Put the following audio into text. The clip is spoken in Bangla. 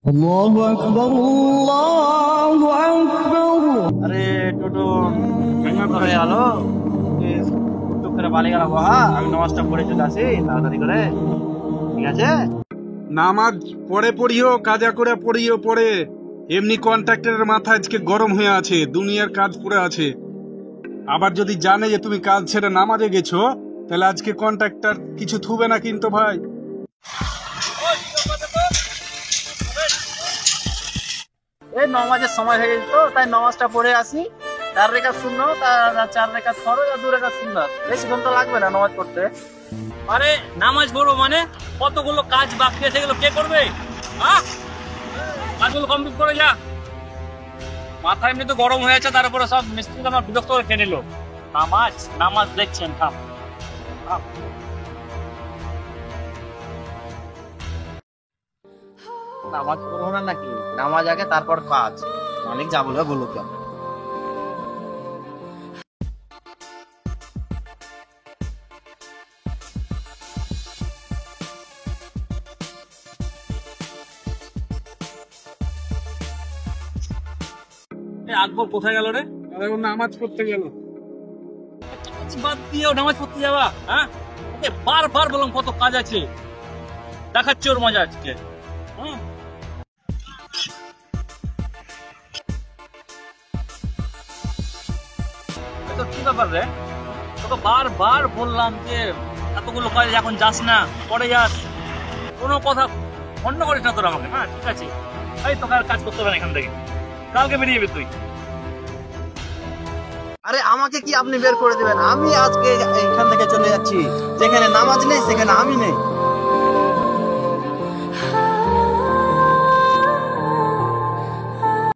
আল্লাহু আকবার, আল্লাহু আকবার। আরে টোটো ভেঙে করে গেল, টুক করে পালিয়ে গেল। বাবা আমি নামাজটা পড়ে চলে আসি তাড়াতাড়ি করে, ঠিক আছে? নামাজ পড়ে পড়িও, কাজা করে পড়িও পড়ে। এমনি কন্ট্রাক্টরের মাথা আজকে গরম হয়ে আছে, দুনিয়ার কাজ পড়ে আছে। আবার যদি জানে যে তুমি কাজ ছেড়ে নামাজে গেছো, তাহলে আজকে কন্ট্রাক্টর কিছু থুবে না কিন্তু ভাই। এই নামাজের সময় হয়ে গেছে তো, তাই নামাজটা পড়ে আসি। 4 রাকাত সুন্নাত আর 4 রাকাত ফরজ আর 2 রাকাত সুন্নাত। বেশিক্ষণ তো লাগবে না নামাজ পড়তে। আরে নামাজ পড়বো মানে কতগুলো কাজ বাকি আছে, এগুলো কে করবে? কাজগুলো কমপ্লিট করে যা। মাথা এমনি তো গরম হয়ে আছে, তার উপরে সব মিস্ত্রি আমার বিরক্ত করে খেয়ে নিল। নামাজ নামাজ দেখছেন, থাম থাম। নামাজ পড়বো না নাকি? নামাজ আগে তারপর কাজ। মালিক যা বলবে বলুক। আকবর কোথায় গেল রে? আরে ও নামাজ পড়তে গেল। কাজ বাদ দিয়েও নামাজ পড়তে যাবা? হ্যাঁ, ওকে বারবার বললাম কত কাজ আছে, দেখাচ্ছি ওর মজা আজকে। হুম, তো কি ব্যাপার রে? তোকে বারবার বললাম যে এতগুলো কাজ এখন যাস না, পরে যাস। কোনো কথা অন্য করিস না তোর আমাকে। হ্যাঁ ঠিক আছে, এই তোকে আর কাজ করতে হবে না এখান থেকে, কালকে বেরিয়ে যাবি তুই। আরে আমাকে কি আপনি বের করে দেবেন? আমি আজকে এখান থেকে চলে যাচ্ছি। যেখানে নামাজ নেই সেখানে আমি নেই।